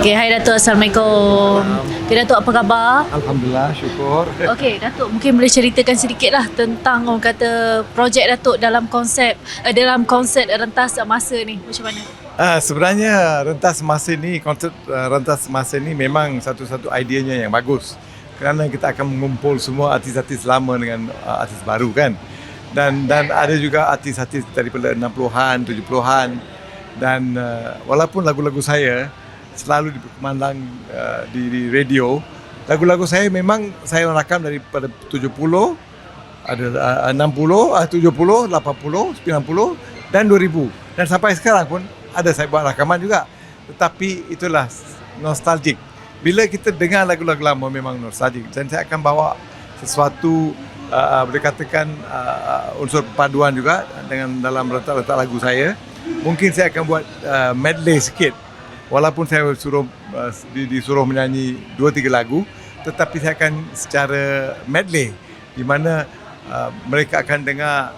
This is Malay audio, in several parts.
Okey, hai Datuk. Assalamualaikum. Okay, Datuk, apa khabar? Alhamdulillah, syukur. Okey, Datuk, mungkin boleh ceritakan sedikitlah tentang orang kata projek Datuk dalam konsert rentas masa ni. Macam mana? Sebenarnya konsep rentas masa ni memang satu-satu ideanya yang bagus. Kerana kita akan mengumpul semua artis-artis lama dengan artis baru kan. Dan ada juga artis-artis daripada 60-an, 70-an. Dan walaupun lagu-lagu saya selalu diperkumandang di radio, lagu-lagu saya memang saya rakam daripada 70, ada 60, 70, 80, 90 dan 2000. Dan sampai sekarang pun ada saya buat rakaman juga. Tetapi itulah nostalgic. Bila kita dengar lagu-lagu lama memang nostalgic. Dan saya akan bawa sesuatu boleh katakan unsur perpaduan juga dengan dalam letak-letak lagu saya. Mungkin saya akan buat medley sikit. Walaupun saya disuruh menyanyi 2-3 lagu, tetapi saya akan secara medley di mana mereka akan dengar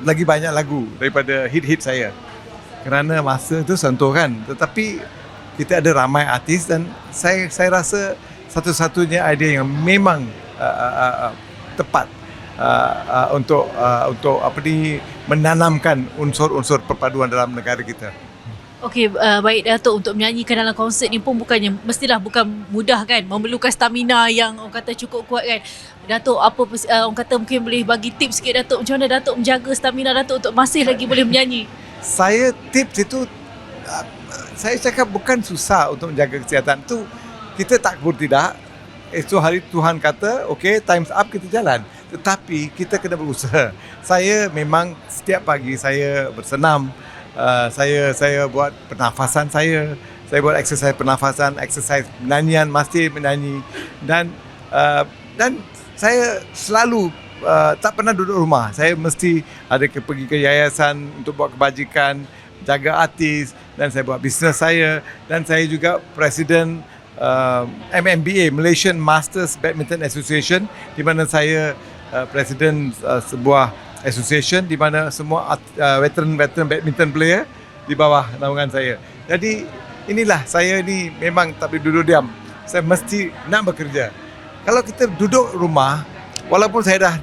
lagi banyak lagu daripada hit-hit saya. Kerana masa tu sentuh kan. Tetapi kita ada ramai artis dan saya rasa satu-satunya idea yang memang tepat untuk menanamkan unsur-unsur perpaduan dalam negara kita. Okey, baik Datuk, untuk menyanyikan dalam konsert ni pun bukan mudah kan, memerlukan stamina yang orang kata cukup kuat kan. Datuk, orang kata mungkin boleh bagi tips sikit Datuk, macam mana Datuk menjaga stamina Datuk untuk masih lagi boleh menyanyi? Saya tips itu saya cakap bukan susah untuk menjaga kesihatan tu, kita tak kebur tidak. Esok hari Tuhan kata, okey, time's up, kita jalan. Tetapi kita kena berusaha. Saya memang setiap pagi saya bersenam. Saya buat pernafasan saya buat exercise pernafasan, exercise menyanyian, mesti menyanyi dan saya selalu tak pernah duduk rumah. Saya mesti ada pergi ke yayasan untuk buat kebajikan, jaga artis, dan saya buat bisnes saya, dan saya juga presiden MMBA, Malaysian Masters Badminton Association, di mana saya presiden sebuah association di mana semua veteran badminton player di bawah naungan saya. Jadi inilah, saya ni memang tak boleh duduk diam. Saya mesti nak bekerja. Kalau kita duduk rumah, walaupun saya dah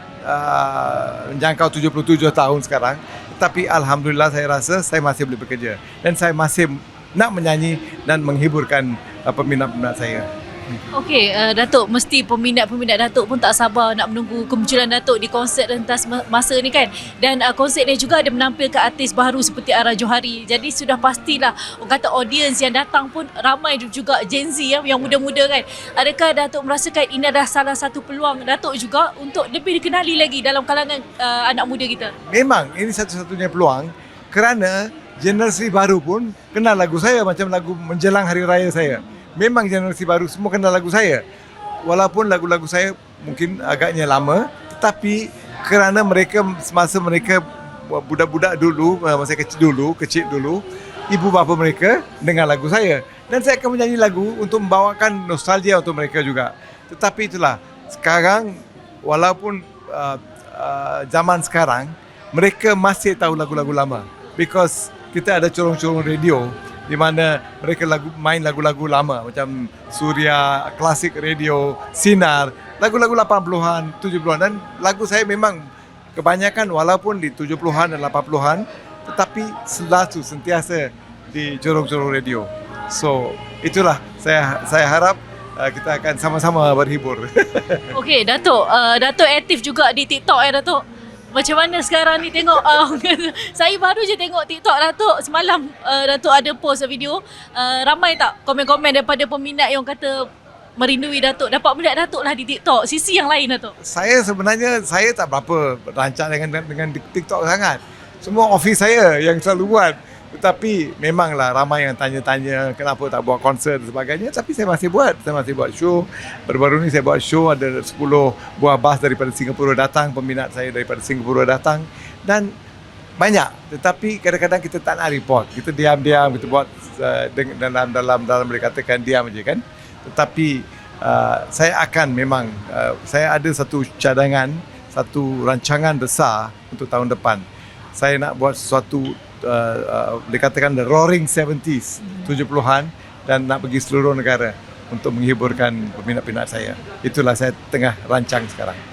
menjangkau 77 tahun sekarang, tetapi alhamdulillah saya rasa saya masih boleh bekerja dan saya masih nak menyanyi dan menghiburkan peminat-peminat saya. Okey, Datuk, mesti peminat-peminat Datuk pun tak sabar nak menunggu kemunculan Datuk di konsert rentas masa ni kan. Dan konsert ni juga ada menampilkan artis baru seperti Ara Johari. Jadi sudah pastilah orang kata audiens yang datang pun ramai juga Gen Z yang muda-muda kan. Adakah Datuk merasakan ini adalah salah satu peluang Datuk juga untuk lebih dikenali lagi dalam kalangan anak muda kita? Memang ini satu-satunya peluang, kerana generasi baru pun kenal lagu saya, macam lagu menjelang hari raya saya. Memang generasi baru semua kenal lagu saya. Walaupun lagu-lagu saya mungkin agaknya lama, tetapi kerana semasa mereka budak-budak dulu, masa kecil dulu, ibu bapa mereka dengar lagu saya. Dan saya akan menyanyi lagu untuk membawakan nostalgia untuk mereka juga. Tetapi itulah, sekarang walaupun zaman sekarang, mereka masih tahu lagu-lagu lama. Because kita ada corong-corong radio di mana mereka main lagu-lagu lama macam Suria, Klasik Radio, Sinar, lagu-lagu 80-an, 70-an, dan lagu saya memang kebanyakan walaupun di 70-an dan 80-an, tetapi sentiasa di corong-corong radio. So itulah, saya harap kita akan sama-sama berhibur. Okey, Datuk aktif juga di TikTok Datuk. Macam mana sekarang ni tengok saya baru je tengok TikTok Datuk semalam. Datuk ada post video, ramai tak komen-komen daripada peminat yang kata merindui Datuk, dapat melihat Datuk lah di TikTok, sisi yang lain Datuk? Saya sebenarnya tak berapa rancang dengan TikTok sangat. Semua office saya yang selalu buat. Tetapi memanglah ramai yang tanya-tanya kenapa tak buat konsert dan sebagainya. Tapi saya masih buat show. Baru-baru ni saya buat show, ada 10 buah bas daripada Singapura datang, peminat saya daripada Singapura datang, dan banyak. Tetapi kadang-kadang kita tak nak report. Kita diam-diam, kita buat dalam boleh katakan diam aja kan. Tetapi saya akan memang saya ada satu cadangan, satu rancangan besar untuk tahun depan. Saya nak buat sesuatu dikatakan the roaring 70s, 70-an, dan nak pergi seluruh negara untuk menghiburkan peminat-peminat saya. Itulah saya tengah rancang sekarang.